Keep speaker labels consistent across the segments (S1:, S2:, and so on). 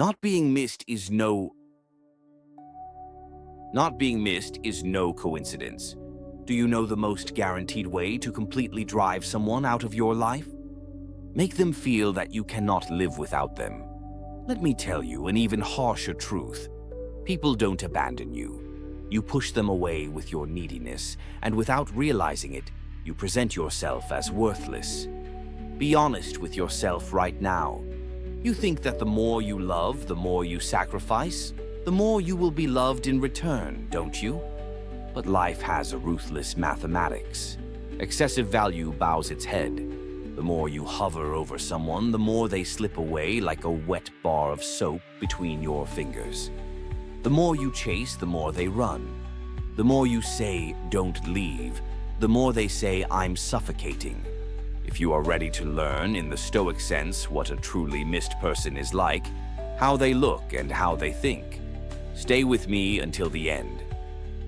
S1: Not being missed is no coincidence. Do you know the most guaranteed way to completely drive someone out of your life? Make them feel that you cannot live without them. Let me tell you an even harsher truth. People don't abandon you. You push them away with your neediness, and without realizing it, you present yourself as worthless. Be honest with yourself right now. You think that the more you love, the more you sacrifice, the more you will be loved in return, don't you? But life has a ruthless mathematics. Excessive value bows its head. The more you hover over someone, the more they slip away like a wet bar of soap between your fingers. The more you chase, the more they run. The more you say, "Don't leave," the more they say, "I'm suffocating." If you are ready to learn, in the Stoic sense, what a truly missed person is like, how they look and how they think, stay with me until the end.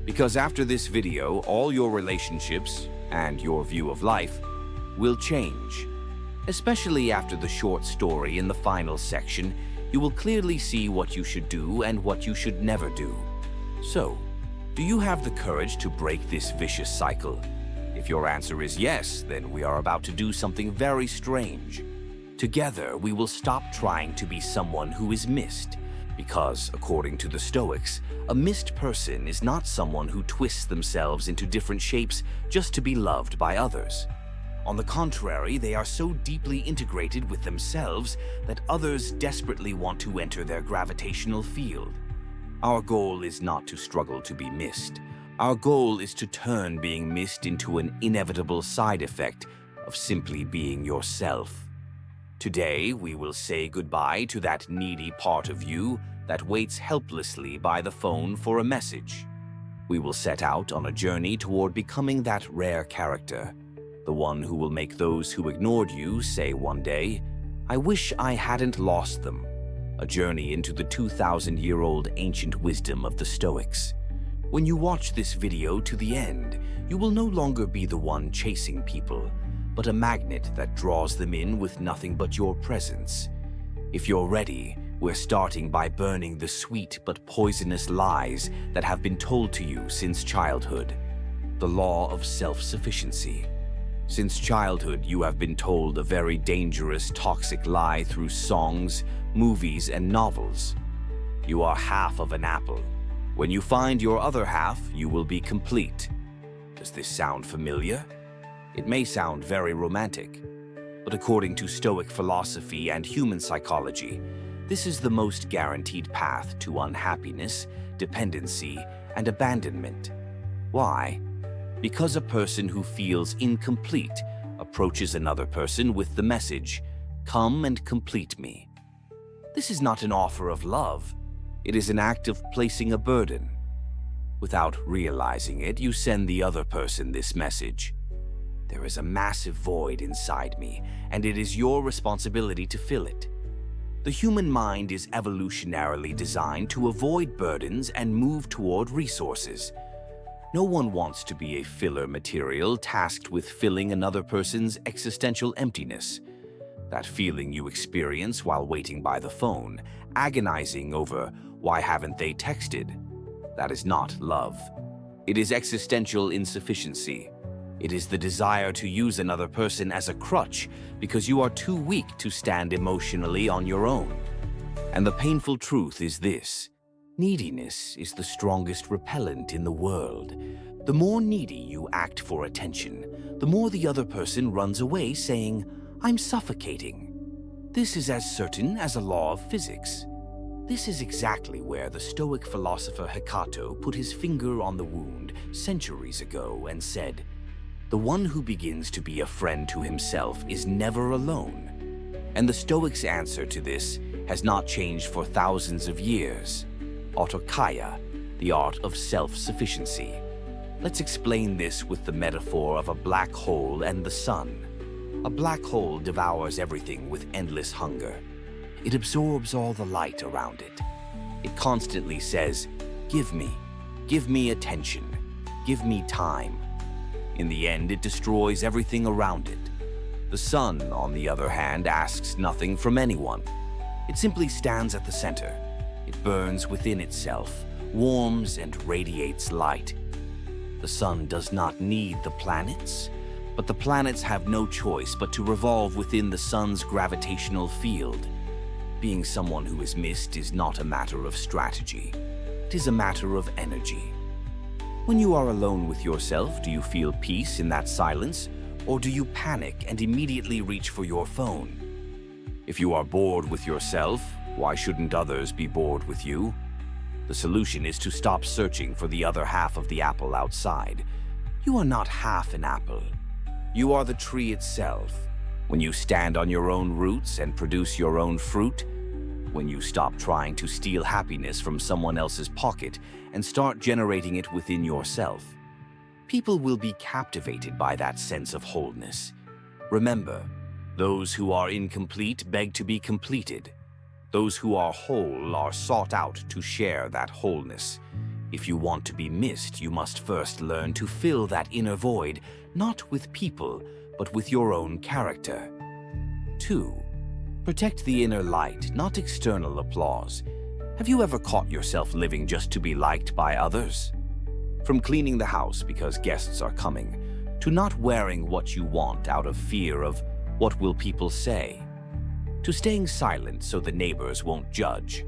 S1: Because after this video, all your relationships and your view of life will change. Especially after the short story in the final section, you will clearly see what you should do and what you should never do. So, do you have the courage to break this vicious cycle? If your answer is yes, then we are about to do something very strange. Together, we will stop trying to be someone who is missed. Because, according to the Stoics, a missed person is not someone who twists themselves into different shapes just to be loved by others. On the contrary, they are so deeply integrated with themselves that others desperately want to enter their gravitational field. Our goal is not to struggle to be missed. Our goal is to turn being missed into an inevitable side effect of simply being yourself. Today, we will say goodbye to that needy part of you that waits helplessly by the phone for a message. We will set out on a journey toward becoming that rare character, the one who will make those who ignored you say one day, "I wish I hadn't lost them." A journey into the 2,000-year-old ancient wisdom of the Stoics. When you watch this video to the end, you will no longer be the one chasing people, but a magnet that draws them in with nothing but your presence. If you're ready, we're starting by burning the sweet but poisonous lies that have been told to you since childhood. The law of self-sufficiency. Since childhood, you have been told a very dangerous, toxic lie through songs, movies, and novels. You are half of an apple. When you find your other half, you will be complete. Does this sound familiar? It may sound very romantic, but according to Stoic philosophy and human psychology, this is the most guaranteed path to unhappiness, dependency, and abandonment. Why? Because a person who feels incomplete approaches another person with the message, "Come and complete me." This is not an offer of love. It is an act of placing a burden. Without realizing it, you send the other person this message. There is a massive void inside me, and it is your responsibility to fill it. The human mind is evolutionarily designed to avoid burdens and move toward resources. No one wants to be a filler material tasked with filling another person's existential emptiness. That feeling you experience while waiting by the phone, agonizing over why haven't they texted, that is not love. It is existential insufficiency. It is the desire to use another person as a crutch because you are too weak to stand emotionally on your own. And the painful truth is this: neediness is the strongest repellent in the world. The more needy you act for attention, the more the other person runs away saying, "I'm suffocating." This is as certain as a law of physics. This is exactly where the Stoic philosopher Hecate put his finger on the wound centuries ago and said, "The one who begins to be a friend to himself is never alone." And the Stoics' answer to this has not changed for thousands of years. Autokaia, the art of self-sufficiency. Let's explain this with the metaphor of a black hole and the sun. A black hole devours everything with endless hunger. It absorbs all the light around it. It constantly says, give me attention, give me time." In the end, it destroys everything around it. The sun, on the other hand, asks nothing from anyone. It simply stands at the center. It burns within itself, warms and radiates light. The sun does not need the planets, but the planets have no choice but to revolve within the sun's gravitational field. Being someone who is missed is not a matter of strategy. It is a matter of energy. When you are alone with yourself, do you feel peace in that silence, or do you panic and immediately reach for your phone? If you are bored with yourself, why shouldn't others be bored with you? The solution is to stop searching for the other half of the apple outside. You are not half an apple. You are the tree itself. When you stand on your own roots and produce your own fruit, when you stop trying to steal happiness from someone else's pocket and start generating it within yourself, people will be captivated by that sense of wholeness. Remember, those who are incomplete beg to be completed. Those who are whole are sought out to share that wholeness. If you want to be missed, you must first learn to fill that inner void, not with people, but with your own character. 2. Protect the inner light, not external applause. Have you ever caught yourself living just to be liked by others? From cleaning the house because guests are coming, to not wearing what you want out of fear of what will people say, to staying silent so the neighbors won't judge.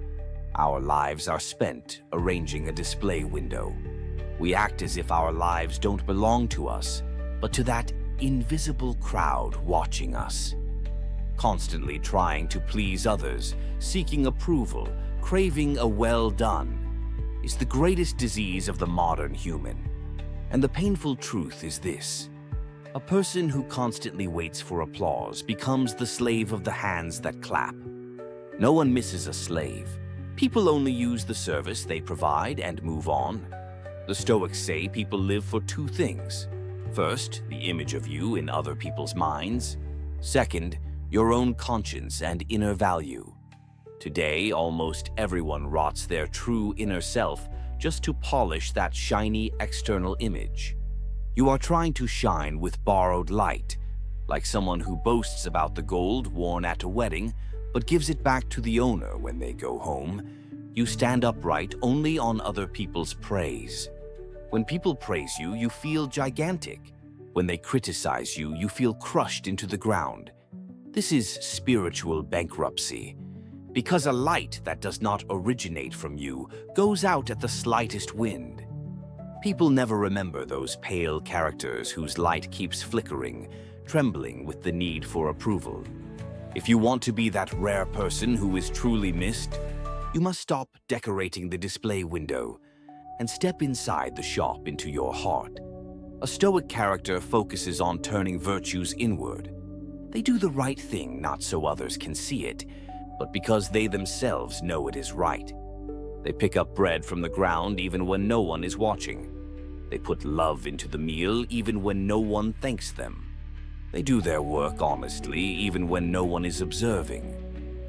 S1: Our lives are spent arranging a display window. We act as if our lives don't belong to us, but to that invisible crowd watching us. Constantly trying to please others, seeking approval, craving a well done, is the greatest disease of the modern human. And the painful truth is this: a person who constantly waits for applause becomes the slave of the hands that clap. No one misses a slave. People only use the service they provide and move on. The Stoics say people live for two things. First, the image of you in other people's minds. Second, your own conscience and inner value. Today, almost everyone rots their true inner self just to polish that shiny external image. You are trying to shine with borrowed light, like someone who boasts about the gold worn at a wedding, but gives it back to the owner when they go home. You stand upright only on other people's praise. When people praise you, you feel gigantic. When they criticize you, you feel crushed into the ground. This is spiritual bankruptcy, because a light that does not originate from you goes out at the slightest wind. People never remember those pale characters whose light keeps flickering, trembling with the need for approval. If you want to be that rare person who is truly missed, you must stop decorating the display window and step inside the shop into your heart. A Stoic character focuses on turning virtues inward. They do the right thing not so others can see it, but because they themselves know it is right. They pick up bread from the ground even when no one is watching. They put love into the meal even when no one thanks them. They do their work honestly even when no one is observing.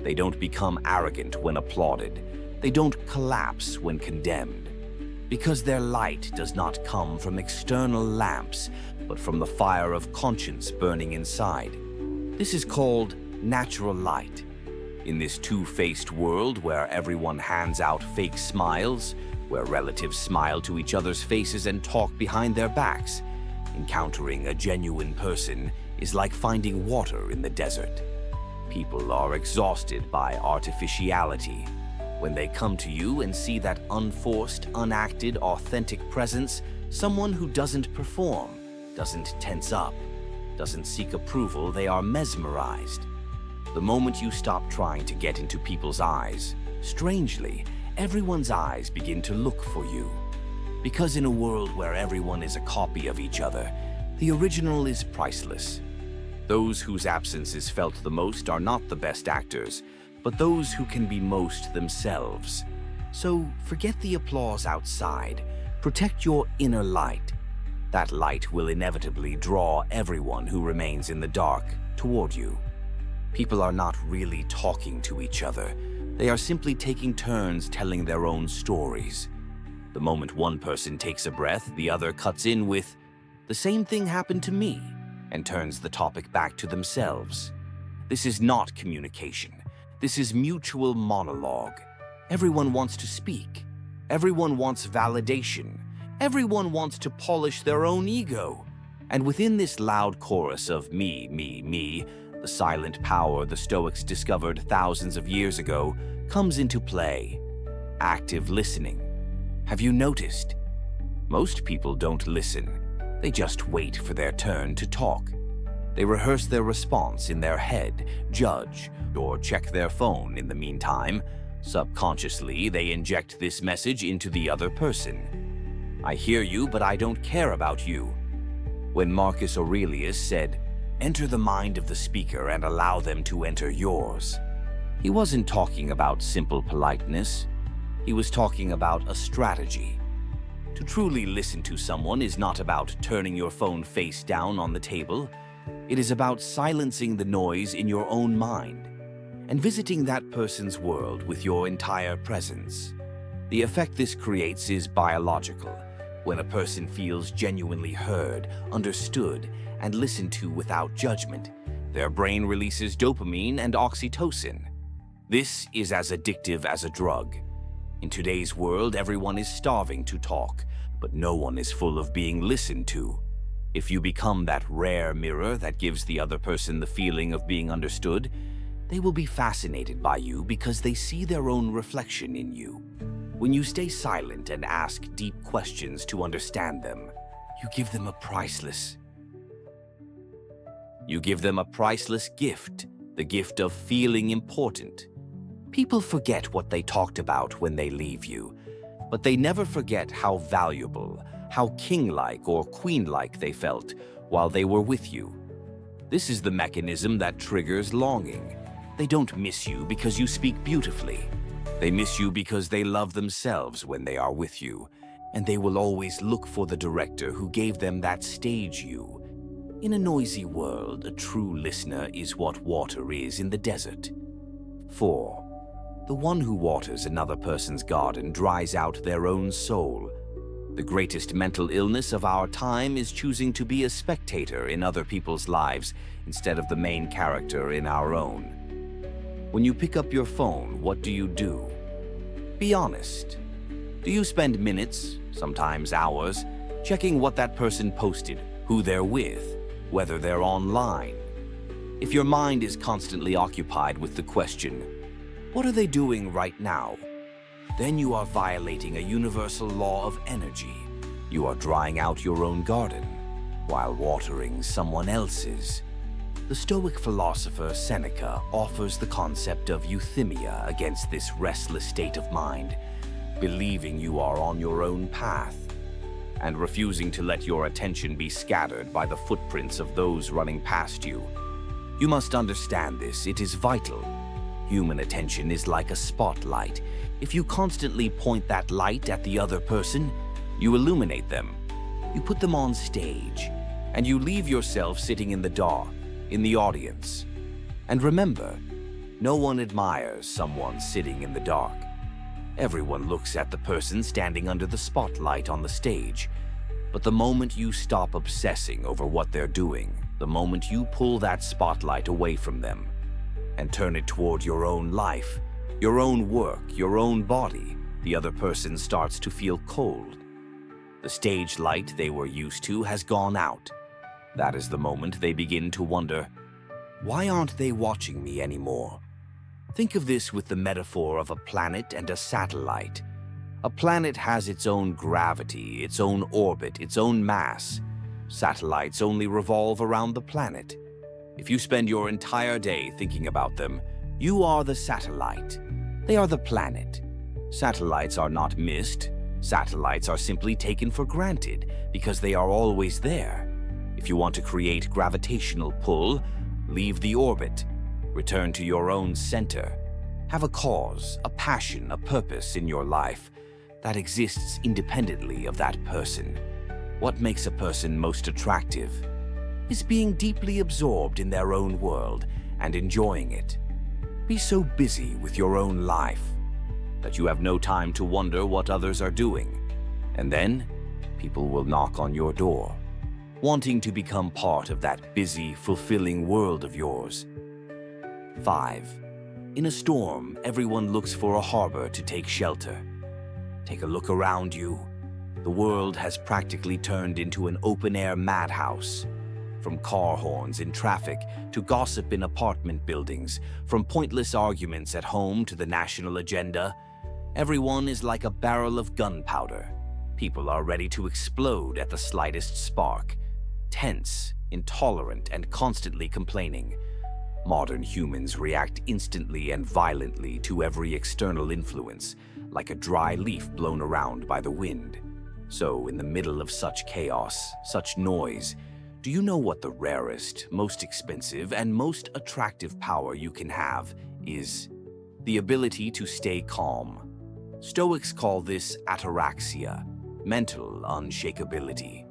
S1: They don't become arrogant when applauded. They don't collapse when condemned. Because their light does not come from external lamps, but from the fire of conscience burning inside. This is called natural light. In this two-faced world where everyone hands out fake smiles, where relatives smile to each other's faces and talk behind their backs, encountering a genuine person is like finding water in the desert. People are exhausted by artificiality. When they come to you and see that unforced, unacted, authentic presence, someone who doesn't perform, doesn't tense up, doesn't seek approval, they are mesmerized. The moment you stop trying to get into people's eyes, strangely, everyone's eyes begin to look for you. Because in a world where everyone is a copy of each other, the original is priceless. Those whose absence is felt the most are not the best actors, but those who can be most themselves. So forget the applause outside. Protect your inner light. That light will inevitably draw everyone who remains in the dark toward you. People are not really talking to each other. They are simply taking turns telling their own stories. The moment one person takes a breath, the other cuts in with, "The same thing happened to me," and turns the topic back to themselves. This is not communication. This is mutual monologue. Everyone wants to speak. Everyone wants validation. Everyone wants to polish their own ego. And within this loud chorus of me, the silent power the Stoics discovered thousands of years ago comes into play. Active listening. Have you noticed? Most people don't listen. They just wait for their turn to talk. They rehearse their response in their head, judge, or check their phone in the meantime. Subconsciously, they inject this message into the other person. I hear you, but I don't care about you. When Marcus Aurelius said, "Enter the mind of the speaker and allow them to enter yours," he wasn't talking about simple politeness. He was talking about a strategy. To truly listen to someone is not about turning your phone face down on the table. It is about silencing the noise in your own mind and visiting that person's world with your entire presence. The effect this creates is biological. When a person feels genuinely heard, understood, and listened to without judgment, their brain releases dopamine and oxytocin. This is as addictive as a drug. In today's world, everyone is starving to talk, but no one is full of being listened to. If you become that rare mirror that gives the other person the feeling of being understood, they will be fascinated by you because they see their own reflection in you. When you stay silent and ask deep questions to understand them, you give them a priceless gift, the gift of feeling important. People forget what they talked about when they leave you, but they never forget how valuable, how king-like or queen-like they felt while they were with you. This is the mechanism that triggers longing. They don't miss you because you speak beautifully. They miss you because they love themselves when they are with you, and they will always look for the director who gave them that stage you. In a noisy world, a true listener is what water is in the desert. 4. The one who waters another person's garden dries out their own soul. The greatest mental illness of our time is choosing to be a spectator in other people's lives instead of the main character in our own. When you pick up your phone, what do? Be honest. Do you spend minutes, sometimes hours, checking what that person posted, who they're with, whether they're online? If your mind is constantly occupied with the question, what are they doing right now? Then you are violating a universal law of energy. You are drying out your own garden while watering someone else's. The Stoic philosopher Seneca offers the concept of euthymia against this restless state of mind, believing you are on your own path and refusing to let your attention be scattered by the footprints of those running past you. You must understand this. It is vital. Human attention is like a spotlight. If you constantly point that light at the other person, you illuminate them. You put them on stage, and you leave yourself sitting in the dark, in the audience. And remember, no one admires someone sitting in the dark. Everyone looks at the person standing under the spotlight on the stage. But the moment you stop obsessing over what they're doing, the moment you pull that spotlight away from them and turn it toward your own life, your own work, your own body, the other person starts to feel cold. The stage light they were used to has gone out. That is the moment they begin to wonder, why aren't they watching me anymore? Think of this with the metaphor of a planet and a satellite. A planet has its own gravity, its own orbit, its own mass. Satellites only revolve around the planet. If you spend your entire day thinking about them, you are the satellite. They are the planet. Satellites are not missed. Satellites are simply taken for granted because they are always there. If you want to create gravitational pull, leave the orbit. Return to your own center. Have a cause, a passion, a purpose in your life that exists independently of that person. What makes a person most attractive is being deeply absorbed in their own world and enjoying it. Be so busy with your own life that you have no time to wonder what others are doing. And then, people will knock on your door, wanting to become part of that busy, fulfilling world of yours. 5. In a storm, everyone looks for a harbor to take shelter. Take a look around you. The world has practically turned into an open-air madhouse. From car horns in traffic to gossip in apartment buildings, from pointless arguments at home to the national agenda, everyone is like a barrel of gunpowder. People are ready to explode at the slightest spark, tense, intolerant, and constantly complaining. Modern humans react instantly and violently to every external influence, like a dry leaf blown around by the wind. So, in the middle of such chaos, such noise, do you know what the rarest, most expensive, and most attractive power you can have is? The ability to stay calm. Stoics call this ataraxia, mental unshakability.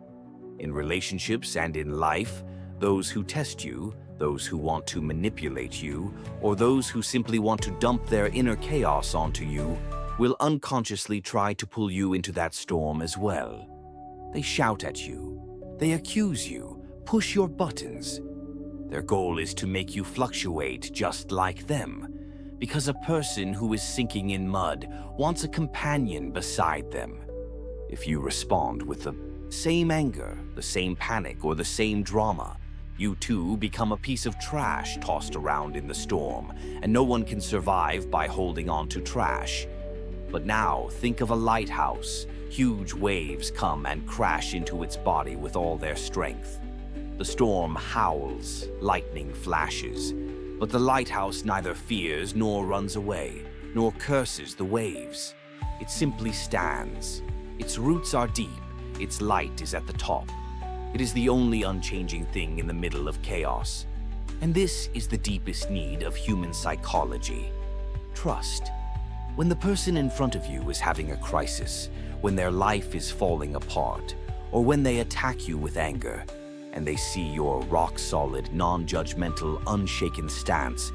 S1: In relationships and in life, those who test you, those who want to manipulate you, or those who simply want to dump their inner chaos onto you, will unconsciously try to pull you into that storm as well. They shout at you. They accuse you. Push your buttons. Their goal is to make you fluctuate just like them, because a person who is sinking in mud wants a companion beside them. If you respond with the same anger, the same panic, or the same drama, you too become a piece of trash tossed around in the storm, and no one can survive by holding on to trash. But now think of a lighthouse. Huge waves come and crash into its body with all their strength. The storm howls, lightning flashes, but the lighthouse neither fears nor runs away, nor curses the waves. It simply stands. Its roots are deep, its light is at the top. It is the only unchanging thing in the middle of chaos. And this is the deepest need of human psychology: trust. When the person in front of you is having a crisis, when their life is falling apart, or when they attack you with anger, and they see your rock-solid, non-judgmental, unshaken stance,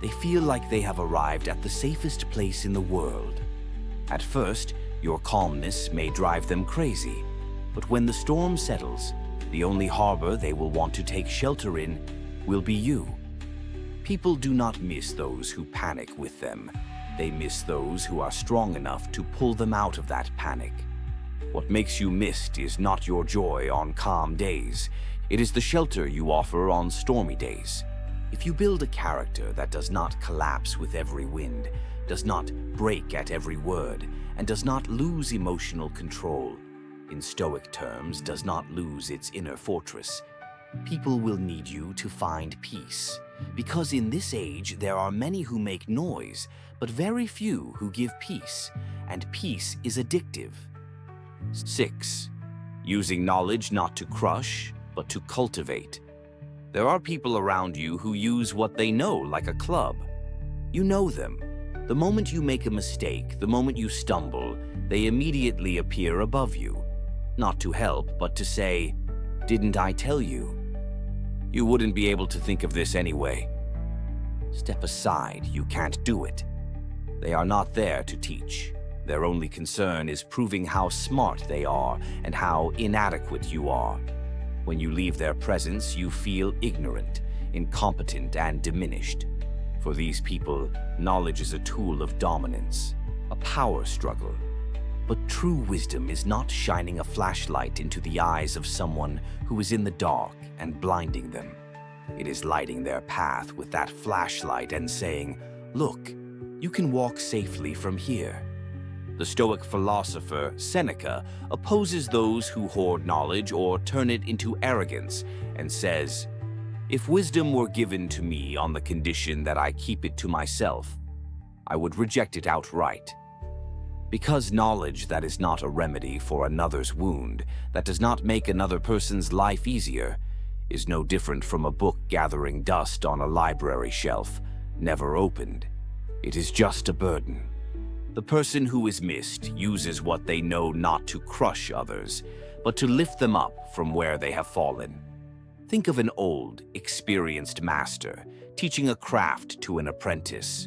S1: they feel like they have arrived at the safest place in the world. At first, your calmness may drive them crazy, but when the storm settles, the only harbor they will want to take shelter in will be you. People do not miss those who panic with them. They miss those who are strong enough to pull them out of that panic. What makes you missed is not your joy on calm days. It is the shelter you offer on stormy days. If you build a character that does not collapse with every wind, does not break at every word, and does not lose emotional control, in Stoic terms, does not lose its inner fortress, people will need you to find peace. Because in this age, there are many who make noise, but very few who give peace, and peace is addictive. 6. Using knowledge not to crush, but to cultivate. There are people around you who use what they know like a club. You know them. The moment you make a mistake, the moment you stumble, they immediately appear above you. Not to help, but to say, "Didn't I tell you?" You wouldn't be able to think of this anyway. Step aside, you can't do it. They are not there to teach. Their only concern is proving how smart they are and how inadequate you are. When you leave their presence, you feel ignorant, incompetent, and diminished. For these people, knowledge is a tool of dominance, a power struggle. But true wisdom is not shining a flashlight into the eyes of someone who is in the dark and blinding them. It is lighting their path with that flashlight and saying, "Look, you can walk safely from here." The Stoic philosopher Seneca opposes those who hoard knowledge or turn it into arrogance and says, "If wisdom were given to me on the condition that I keep it to myself, I would reject it outright." Because knowledge that is not a remedy for another's wound, that does not make another person's life easier, is no different from a book gathering dust on a library shelf, never opened. It is just a burden. The person who is missed uses what they know not to crush others, but to lift them up from where they have fallen. Think of an old, experienced master teaching a craft to an apprentice.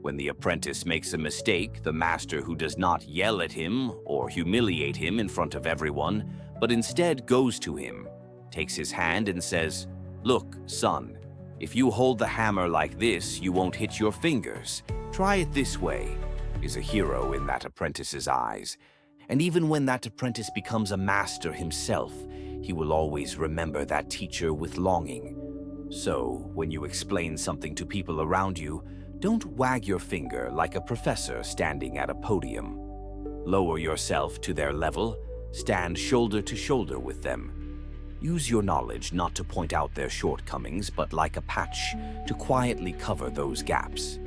S1: When the apprentice makes a mistake, the master, who does not yell at him or humiliate him in front of everyone, but instead goes to him, takes his hand and says, "Look, son, "If you hold the hammer like this, you won't hit your fingers. Try it this way," is a hero in that apprentice's eyes. And even when that apprentice becomes a master himself, he will always remember that teacher with longing. So, when you explain something to people around you, don't wag your finger like a professor standing at a podium. Lower yourself to their level, stand shoulder to shoulder with them. Use your knowledge not to point out their shortcomings, but like a patch, to quietly cover those gaps.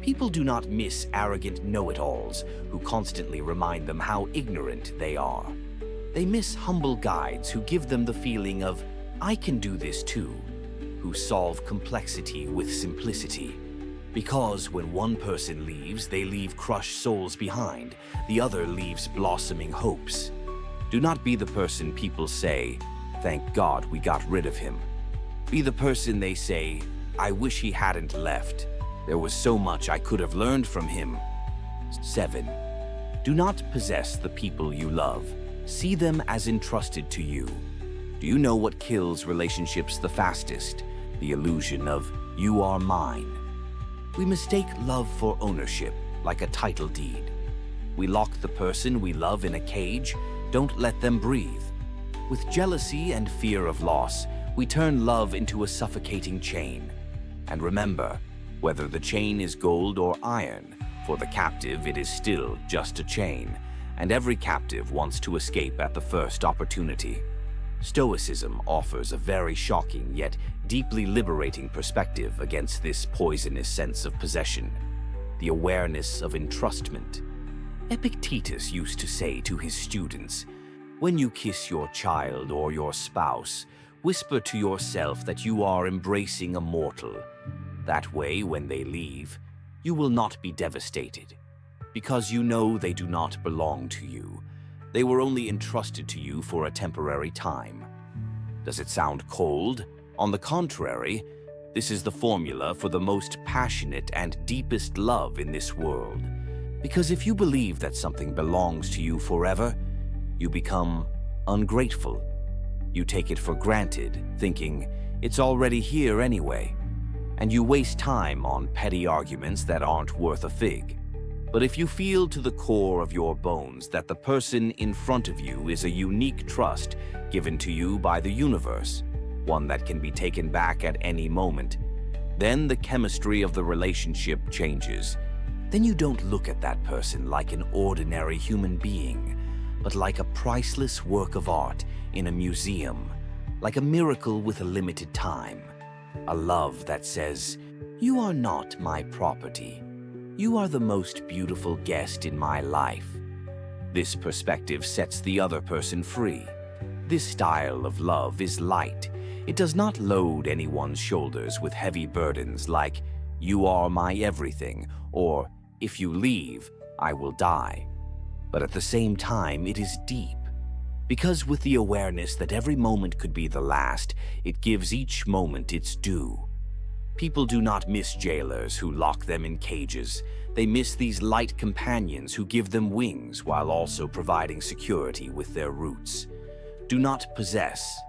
S1: People do not miss arrogant know-it-alls who constantly remind them how ignorant they are. They miss humble guides who give them the feeling of, "I can do this too," who solve complexity with simplicity. Because when one person leaves, they leave crushed souls behind. The other leaves blossoming hopes. Do not be the person people say, "Thank God we got rid of him." Be the person they say, "I wish he hadn't left. There was so much I could have learned from him." 7. Do not possess the people you love. See them as entrusted to you. Do you know what kills relationships the fastest? The illusion of "you are mine." We mistake love for ownership, like a title deed. We lock the person we love in a cage, don't let them breathe. With jealousy and fear of loss, we turn love into a suffocating chain. And remember, whether the chain is gold or iron, for the captive it is still just a chain, and every captive wants to escape at the first opportunity. Stoicism offers a very shocking yet deeply liberating perspective against this poisonous sense of possession, the awareness of entrustment. Epictetus used to say to his students, "When you kiss your child or your spouse, whisper to yourself that you are embracing a mortal. That way, when they leave, you will not be devastated, because you know they do not belong to you. They were only entrusted to you for a temporary time." Does it sound cold? On the contrary, this is the formula for the most passionate and deepest love in this world. Because if you believe that something belongs to you forever, you become ungrateful. You take it for granted, thinking it's already here anyway, and you waste time on petty arguments that aren't worth a fig. But if you feel to the core of your bones that the person in front of you is a unique trust given to you by the universe, one that can be taken back at any moment, then the chemistry of the relationship changes. Then you don't look at that person like an ordinary human being, but like a priceless work of art in a museum, like a miracle with a limited time. A love that says, "You are not my property. You are the most beautiful guest in my life." This perspective sets the other person free. This style of love is light. It does not load anyone's shoulders with heavy burdens like, "You are my everything," or "If you leave, I will die." But at the same time, it is deep. Because with the awareness that every moment could be the last, it gives each moment its due. People do not miss jailers who lock them in cages. They miss these light companions who give them wings while also providing security with their roots. Do not possess,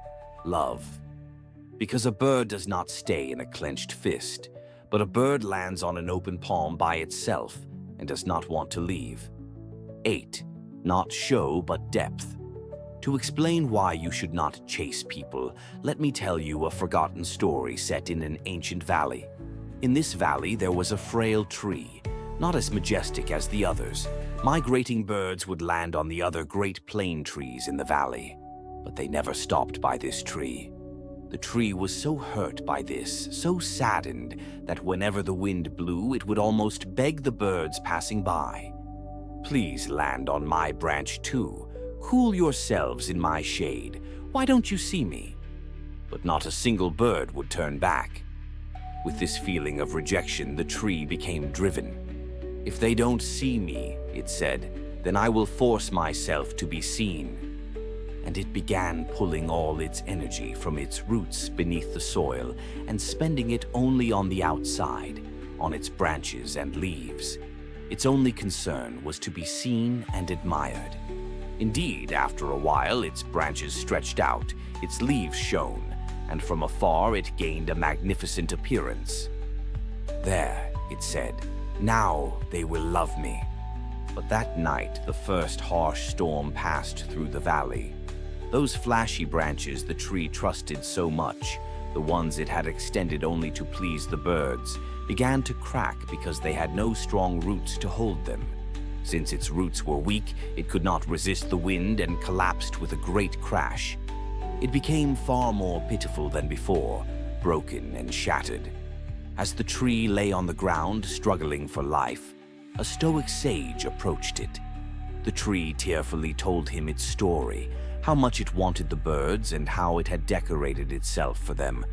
S1: love. Because a bird does not stay in a clenched fist, but a bird lands on an open palm by itself and does not want to leave. 8. Not show but depth. To explain why you should not chase people, let me tell you a forgotten story set in an ancient valley. In this valley, there was a frail tree, not as majestic as the others. Migrating birds would land on the other great plane trees in the valley, but they never stopped by this tree. The tree was so hurt by this, so saddened, that whenever the wind blew, it would almost beg the birds passing by, "Please land on my branch too. Cool yourselves in my shade. Why don't you see me?" But not a single bird would turn back. With this feeling of rejection, the tree became driven. "If they don't see me," it said, "then I will force myself to be seen." And it began pulling all its energy from its roots beneath the soil and spending it only on the outside, on its branches and leaves. Its only concern was to be seen and admired. Indeed, after a while, its branches stretched out, its leaves shone, and from afar it gained a magnificent appearance. "There," it said, "now they will love me." But that night, the first harsh storm passed through the valley. Those flashy branches the tree trusted so much, the ones it had extended only to please the birds, began to crack because they had no strong roots to hold them. Since its roots were weak, it could not resist the wind and collapsed with a great crash. It became far more pitiful than before, broken and shattered. As the tree lay on the ground, struggling for life, a Stoic sage approached it. The tree tearfully told him its story, how much it wanted the birds and how it had decorated itself for them.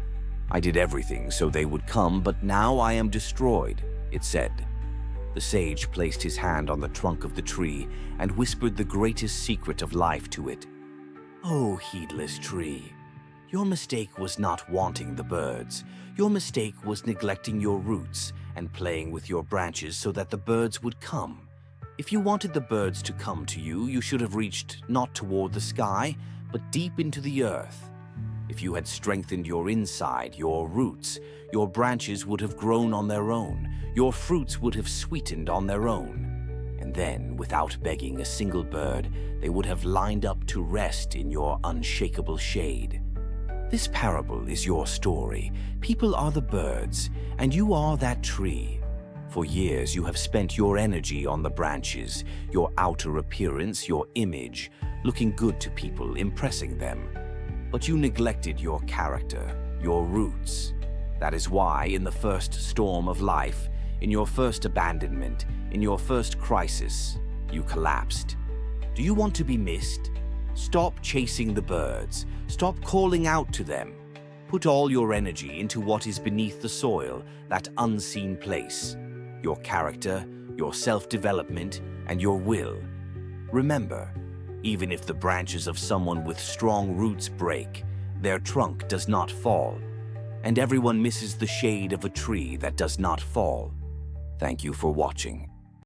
S1: "I did everything so they would come, but now I am destroyed," it said. The sage placed his hand on the trunk of the tree and whispered the greatest secret of life to it. "Oh, heedless tree, your mistake was not wanting the birds. Your mistake was neglecting your roots and playing with your branches so that the birds would come. If you wanted the birds to come to you, you should have reached not toward the sky, but deep into the earth. If you had strengthened your inside, your roots, your branches would have grown on their own, your fruits would have sweetened on their own. And then, without begging a single bird, they would have lined up to rest in your unshakable shade. This parable is your story. People are the birds, and you are that tree. For years you have spent your energy on the branches, your outer appearance, your image, looking good to people, impressing them. But you neglected your character, your roots. That is why, in the first storm of life, in your first abandonment, in your first crisis, you collapsed. Do you want to be missed? Stop chasing the birds. Stop calling out to them. Put all your energy into what is beneath the soil, that unseen place. Your character, your self-development, and your will. Remember, even if the branches of someone with strong roots break, their trunk does not fall, and everyone misses the shade of a tree that does not fall. Thank you for watching.